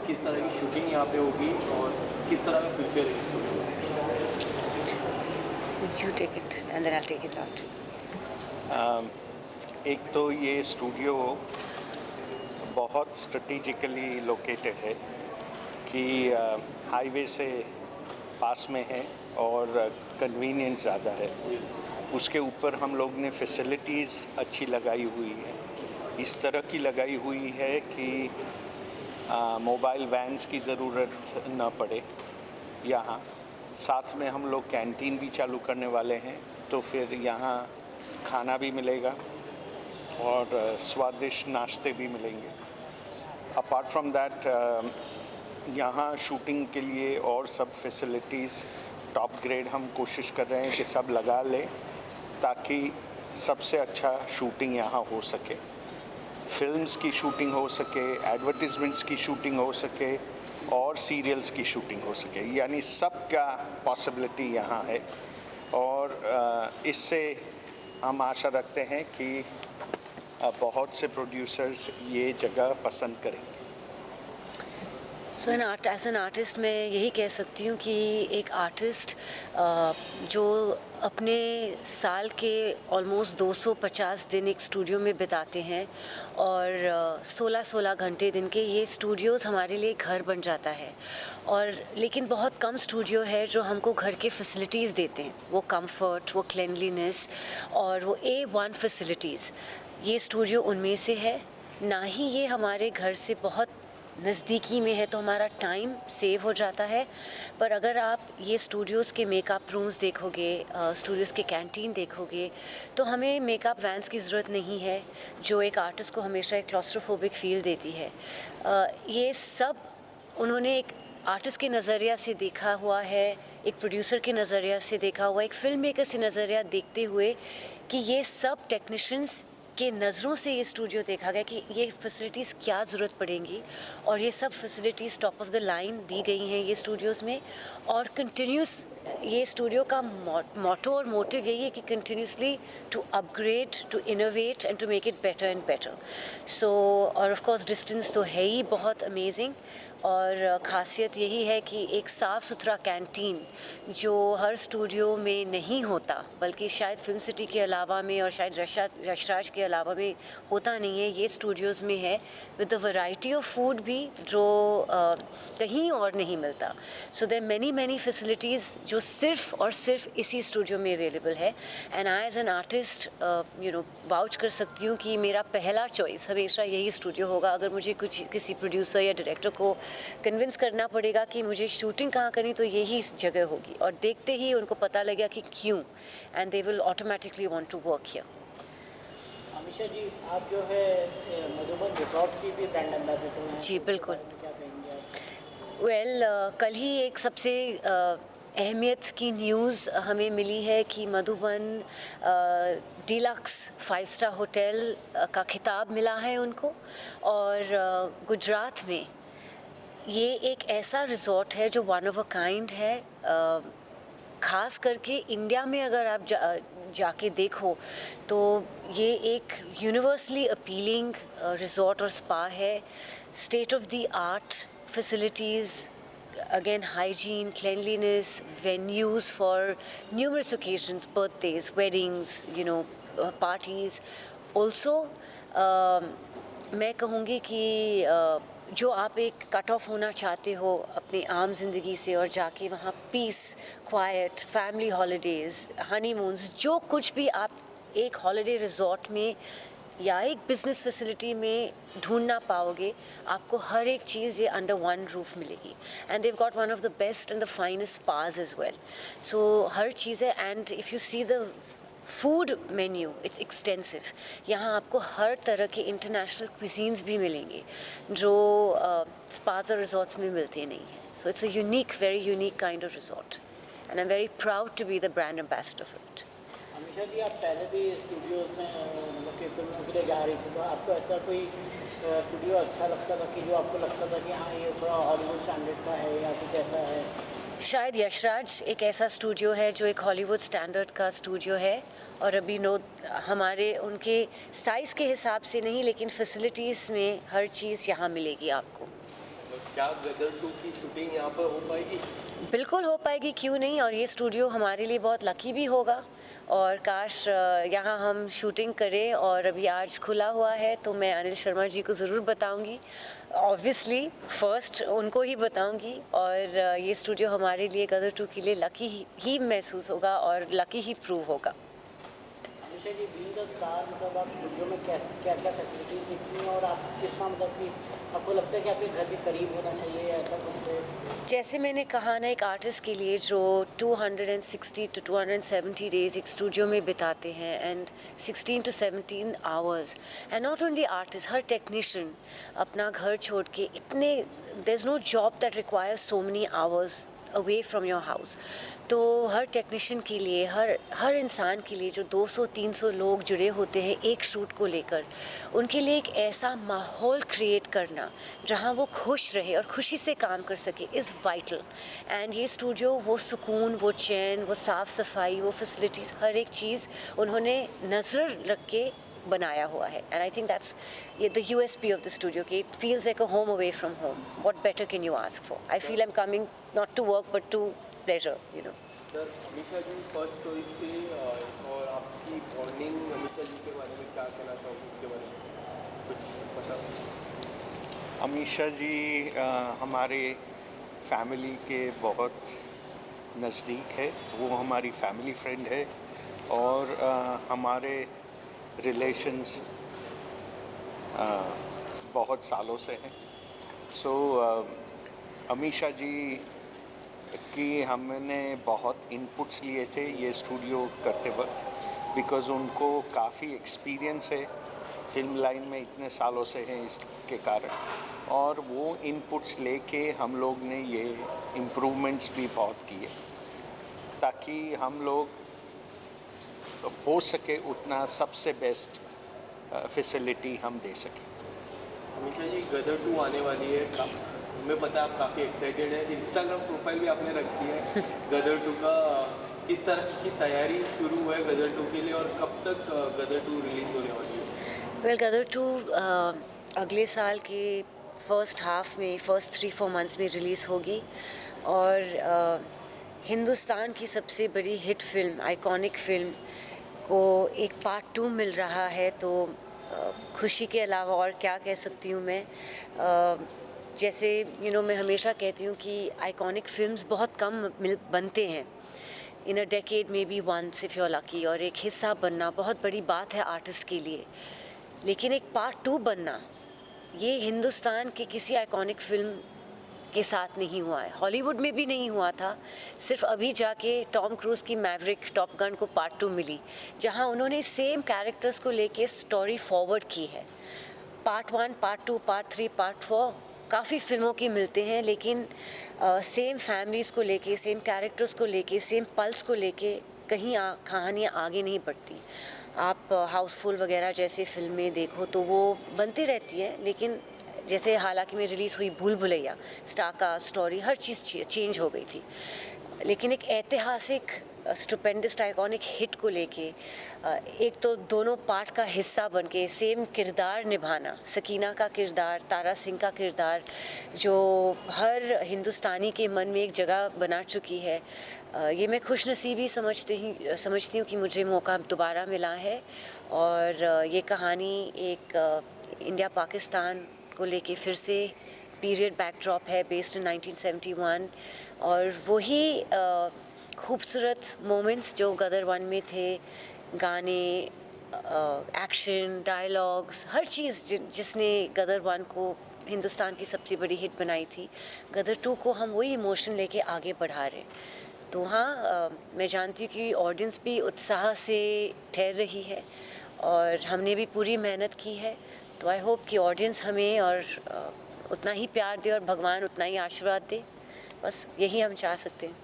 किस तरह की शूटिंग यहाँ पे होगी और किस तरह का फ्यूचर है इसको? You take it and then I'll take it out. एक तो ये स्टूडियो बहुत स्ट्रेटेजिकली लोकेटेड है कि हाईवे से पास में है और कन्वीनियंस ज़्यादा है। उसके ऊपर हम लोग ने फैसिलिटीज़ अच्छी लगाई हुई है, इस तरह की लगाई हुई है कि मोबाइल वैन्स की ज़रूरत न पड़े। यहाँ साथ में हम लोग कैंटीन भी चालू करने वाले हैं, तो फिर यहाँ खाना भी मिलेगा और स्वादिष्ट नाश्ते भी मिलेंगे। अपार्ट फ्रॉम दैट यहाँ शूटिंग के लिए और सब फैसिलिटीज़ टॉप ग्रेड हम कोशिश कर रहे हैं कि सब लगा लें ताकि सबसे अच्छा शूटिंग यहाँ हो सके, फिल्म्स की शूटिंग हो सके, एडवर्टीज़मेंट्स की शूटिंग हो सके और सीरियल्स की शूटिंग हो सके, यानी सब का पॉसिबिलिटी यहाँ है। और इससे हम आशा रखते हैं कि बहुत से प्रोड्यूसर्स ये जगह पसंद करेंगे। सो एज एन आर्टिस्ट मैं यही कह सकती हूँ कि एक आर्टिस्ट जो अपने साल के ऑलमोस्ट 250 दिन एक स्टूडियो में बिताते हैं और 16-16 घंटे दिन के, ये स्टूडियोज़ हमारे लिए घर बन जाता है। और लेकिन बहुत कम स्टूडियो है जो हमको घर के फैसिलिटीज़ देते हैं, वो कंफर्ट, वो क्लिनलीनेस और वो A1 फैसिलिटीज़। ये स्टूडियो उनमें से है। ना ही ये हमारे घर से बहुत नज़दीकी में है तो हमारा टाइम सेव हो जाता है, पर अगर आप ये स्टूडियोज़ के मेकअप रूम्स देखोगे, स्टूडियोज़ के कैंटीन देखोगे, तो हमें मेकअप वैन्स की ज़रूरत नहीं है जो एक आर्टिस्ट को हमेशा एक क्लॉस्ट्रोफोबिक फील देती है। ये सब उन्होंने एक आर्टिस्ट के नज़रिया से देखा हुआ है, एक प्रोड्यूसर के नज़रिया से देखा हुआ, एक फ़िल्म मेकर से नज़रिया देखते हुए कि ये सब टेक्नीशियंस के नज़रों से ये स्टूडियो देखा गया कि ये फैसिलिटीज़ क्या ज़रूरत पड़ेंगी, और ये सब facilities top of the line दी गई हैं ये स्टूडियोज़ में। और कंटिन्यूस ये स्टूडियो का मोटो और मोटिव यही है कि continuously to upgrade, to innovate and to make it better and better. So और ऑफ कोर्स डिस्टेंस तो है ही बहुत अमेजिंग, और ख़ासियत यही है कि एक साफ़ सुथरा कैंटीन जो हर स्टूडियो में नहीं होता, बल्कि शायद फिल्म सिटी के अलावा में और शायद यशराज के अलावा में होता नहीं है, ये स्टूडियोज़ में है, with the variety of food भी जो कहीं और नहीं मिलता। सो देयर मैनी फैसिलिटीज़ जो सिर्फ़ और सिर्फ इसी स्टूडियो में अवेलेबल है। And I as an artist vouch कर सकती हूँ कि मेरा पहला चॉइस हमेशा यही स्टूडियो होगा। अगर मुझे किसी प्रोड्यूसर या डायरेक्टर को कन्विंस करना पड़ेगा कि मुझे शूटिंग कहाँ करनी, तो यही जगह होगी, और देखते ही उनको पता लगेगा कि क्यों, and they will automatically want to work here. Amisha ji, आप जो है मधुबन रिसोर्ट की भी ब्रांड एम्बेसडर हैं। जी बिल्कुल। क्या कहेंगे आप? वेल, कल ही एक सबसे अहमियत की न्यूज़ हमें मिली है कि मधुबन डिलक्स 5 स्टार होटल का खिताब मिला है उनको, और गुजरात में ये एक ऐसा रिज़ॉर्ट है जो वन ऑफ अ काइंड है। ख़ास करके इंडिया में अगर आप जाके देखो तो ये एक यूनिवर्सली अपीलिंग रिज़ॉर्ट और स्पा है। State of the art facilities, again hygiene, cleanliness, venues for numerous occasions, birthdays, weddings, parties. Also मैं कहूँगी कि जो आप एक कट ऑफ होना चाहते हो अपनी आम ज़िंदगी से और जाके वहाँ पीस, क्वाइट, फैमिली हॉलीडेज़, हनीमून्स, जो कुछ भी आप एक हॉलिडे रिजॉर्ट में या एक बिज़नेस फैसिलिटी में ढूंढना पाओगे, आपको हर एक चीज़ ये अंडर वन रूफ मिलेगी. And they've got one of the best and the finest spas as well. So हर चीज़ है. And if you see the food menu, it's extensive. यहाँ आपको हर तरह के इंटरनेशनल क्विजीन्स भी मिलेंगे जो स्पाज और रिजॉर्ट्स में मिलते नहीं हैं. So it's a unique, very unique kind of resort and I am very proud to be the brand ambassador of it. Amisha ji, आप पहले भी स्टूडियोज में मतलब कि फिल्मों के लिए जा रही थी, तो आपको ऐसा कोई स्टूडियो अच्छा लगता था कि जो आपको लगता था कि हाँ ये थोड़ा हॉलीवुड स्टैंडर्ड का है या कुछ ऐसा है? शायद यशराज एक ऐसा स्टूडियो है जो एक हॉलीवुड स्टैंडर्ड का स्टूडियो है. और अभी हमारे उनके साइज़ के हिसाब से नहीं, लेकिन फैसिलिटीज़ में हर चीज़ यहाँ मिलेगी आपको. क्या गदर 2 की शूटिंग यहाँ पर हो पाएगी? बिल्कुल हो पाएगी, क्यों नहीं. और ये स्टूडियो हमारे लिए बहुत लकी भी होगा और काश यहाँ हम शूटिंग करें. और अभी आज खुला हुआ है तो मैं अनिल शर्मा जी को ज़रूर बताऊंगी. ऑब्वियसली फर्स्ट उनको ही बताऊंगी. और ये स्टूडियो हमारे लिए गदर 2 के लिए लकी ही महसूस होगा और लकी ही प्रूव होगा. अमीषा जी, बीइंग द स्टार, मतलब आप स्टूडियो में क्या क्या फैसिलिटीज देखती हैं और आप कितना मतलब कि आपको लगता है कि आपके घर के करीब होना चाहिए ऐसा कुछ है? जैसे मैंने कहा ना, एक आर्टिस्ट के लिए जो 260 to 270 डेज़ एक स्टूडियो में बिताते हैं and 16 to 17 hours, and not only artist, हर टेक्नीशियन अपना घर छोड़ के इतने, there is no job that requires so many hours away from your house. तो हर टेक्नीशियन के लिए, हर इंसान के लिए जो 200-300 लोग जुड़े होते हैं एक शूट को लेकर, उनके लिए एक ऐसा माहौल क्रिएट करना जहां वो खुश रहे और खुशी से काम कर सके इज़ वाइटल. एंड ये स्टूडियो वो सुकून, वो चैन, वो साफ़ सफाई, वो फैसिलिटीज़, हर एक चीज़ उन्होंने नज़र रख के बनाया हुआ है. And I think that's the USP of the studio, कि it feels like a home away from home. What better can you ask for? I feel I am coming not to work but to pleasure, you know. Sir, Amisha ji first choice से और आपकी bonding Amisha जी के बारे में क्या कहना चाहोगे, उसके बारे में कुछ बताओ? अमीषा जी हमारे फैमिली के बहुत नज़दीक है. वो हमारी फैमिली फ्रेंड है और हमारे रिलेशंस बहुत सालों से हैं. सो अमीषा जी की हमने बहुत इनपुट्स लिए थे ये स्टूडियो करते वक्त, बिकॉज़ उनको काफ़ी एक्सपीरियंस है फिल्म लाइन में, इतने सालों से हैं इसके कारण. और वो इनपुट्स लेके हम लोग ने ये इम्प्रूवमेंट्स भी बहुत किए ताकि हम लोग हो सके उतना सबसे बेस्ट फैसिलिटी हम दे सकें. अमीषा जी, गदर 2 आने वाली है, हमें पता है आप काफ़ी एक्साइटेड है. इंस्टाग्राम प्रोफाइल भी आपने रखी है गदर 2 का. किस तरह की तैयारी शुरू है गदर 2 के लिए और कब तक गदर 2 रिलीज़ होने वाली है? वेल, गदर 2 अगले साल के फर्स्ट हाफ में, फर्स्ट 3-4 मंथ्स में रिलीज़ होगी. और हिंदुस्तान की सबसे बड़ी हिट फिल्म, आइकॉनिक फिल्म को एक पार्ट 2 मिल रहा है. तो खुशी के अलावा और क्या कह सकती हूँ मैं. जैसे मैं हमेशा कहती हूँ कि आइकॉनिक फिल्म्स बहुत कम बनते हैं, इन अ डेकेड में be once if you are lucky. और एक हिस्सा बनना बहुत बड़ी बात है आर्टिस्ट के लिए, लेकिन एक पार्ट 2 बनना, ये हिंदुस्तान के किसी आइकॉनिक फिल्म के साथ नहीं हुआ है. हॉलीवुड में भी नहीं हुआ था. सिर्फ अभी जाके टॉम क्रूज़ की मैवरिक, टॉप गन को पार्ट 2 मिली, जहां उन्होंने सेम कैरेक्टर्स को लेके स्टोरी फॉरवर्ड की है. पार्ट 1, पार्ट 2, पार्ट 3, पार्ट 4 काफ़ी फिल्मों की मिलते हैं, लेकिन सेम फैमिलीज़ को लेके, सेम कैरेक्टर्स को लेके, सेम पल्स को लेके कहीं कहानियाँ आगे नहीं बढ़ती. आप हाउसफुल वगैरह जैसे फिल्में देखो तो वो बनती रहती हैं, लेकिन जैसे हालांकि में रिलीज़ हुई भूल भुलैया, स्टार का स्टोरी, हर चीज़ चेंज हो गई थी. लेकिन एक ऐतिहासिक स्टुपेंडस आइकॉनिक हिट को लेके एक तो दोनों पार्ट का हिस्सा बन के सेम किरदार निभाना, सकीना का किरदार, तारा सिंह का किरदार, जो हर हिंदुस्तानी के मन में एक जगह बना चुकी है. ये मैं खुशनसीबी समझती हूँ कि मुझे मौका दोबारा मिला है. और ये कहानी एक इंडिया पाकिस्तान को लेके फिर से पीरियड बैकड्रॉप है बेस्ड इन 1971 और वही खूबसूरत मोमेंट्स जो गदर 1 में थे, गाने, एक्शन, डायलॉग्स, हर चीज़ जिसने गदर 1 को हिंदुस्तान की सबसे बड़ी हिट बनाई थी, गदर 2 को हम वही इमोशन लेके आगे बढ़ा रहे हैं। तो हाँ, मैं जानती हूँ कि ऑडियंस भी उत्साह से ठहर रही है और हमने भी पूरी मेहनत की है। तो आई होप कि ऑडियंस हमें और उतना ही प्यार दे और भगवान उतना ही आशीर्वाद दे, बस यही हम चाह सकते हैं।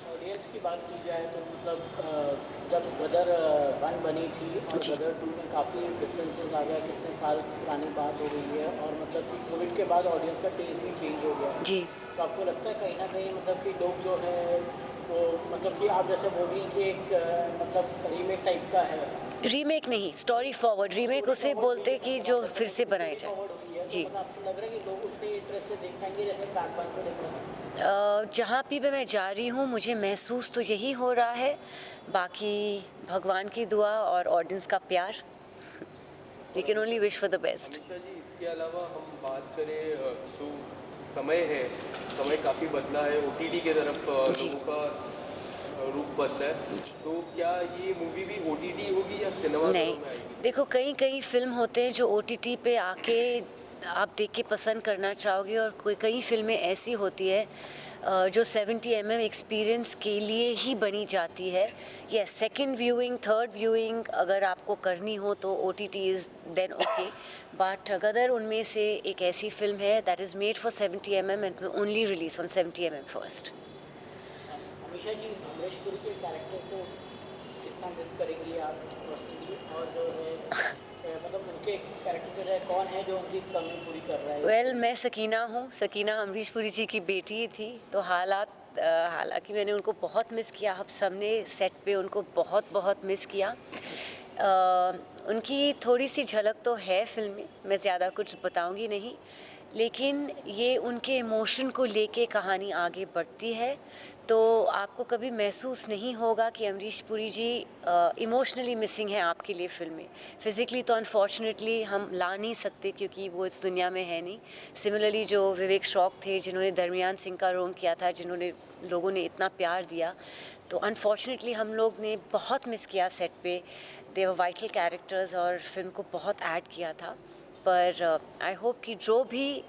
ऑडियंस की बात की जाए तो मतलब जब गदर 1 बनी थी और गदर 2 में काफ़ी डिफरेंसेस आ गया, कितने साल पुरानी बात हो गई है और मतलब कि कोविड के बाद ऑडियंस का टेस्ट भी चेंज हो गया जी। तो आपको लगता है कहीं ना कहीं मतलब कि लोग जो है वो मतलब कि आप जैसे बोल रही हैं कि एक मतलब रीमेक टाइप का है, रीमेक नहीं, स्टोरी फॉरवर्ड। रीमेक उसे बोलते कि जो फिर से बनाए जाए। फॉरवर्ड हुई है, जी। तो मतलब आपको लग रहा है कि लोग उतने इंटरेस्ट से देख पाएंगे जैसे पार्ट 1 को देख रहे हैं? जहाँ भी मैं जा रही हूँ मुझे महसूस तो यही हो रहा है, बाकी भगवान की दुआ और ऑडियंस का प्यार। We can only wish for the best. Amisha ji, इसके अलावा हम बात करें जो समय है, समय काफ़ी बदला है, OTT के तरफ जी। लोगों का रूप बदला है, तो क्या ये मूवी भी OTT होगी या सिनेमा नहीं, में आएगी? देखो कई फिल्म होते हैं जो OTT पे आके आप देख के पसंद करना चाहोगे और कई फिल्में ऐसी होती है जो 70 mm एक्सपीरियंस के लिए ही बनी जाती है। ये सेकंड व्यूइंग, थर्ड व्यूइंग अगर आपको करनी हो तो OTT is then okay, but Gadar उनमें से एक ऐसी फिल्म है that is made for 70 mm and only release on 70 mm first. Amisha ji, Amrish Puri के कैरेक्टर को कितना मिस करेंगी आप पर्सनली और जो है मतलब उनके कैरेक्टर जो है कौन है जो उनकी कमी पूरी कर रहा है? वेल मैं सकीना हूँ, सकीना अमरीश पुरी जी की बेटी थी, तो हालांकि मैंने उनको बहुत मिस किया, हम सब ने सेट पे उनको बहुत मिस किया। उनकी थोड़ी सी झलक तो है फिल्म में, मैं ज़्यादा कुछ बताऊंगी नहीं, लेकिन ये उनके इमोशन को लेके कहानी आगे बढ़ती है, तो आपको कभी महसूस नहीं होगा कि अमरीश पुरी जी इमोशनली मिसिंग है आपके लिए फिल्म में। फिज़िकली तो अनफॉर्चुनेटली हम ला नहीं सकते क्योंकि वो इस दुनिया में है नहीं। सिमिलरली जो विवेक श्रॉफ थे जिन्होंने दरमियान सिंह का रोल किया था, जिन्होंने लोगों ने इतना प्यार दिया, तो अनफॉर्चुनेटली हम लोग ने बहुत मिस किया सेट पे। दे वर वाइटल कैरेक्टर्स और फिल्म को बहुत ऐड किया था, पर आई होप कि जो भी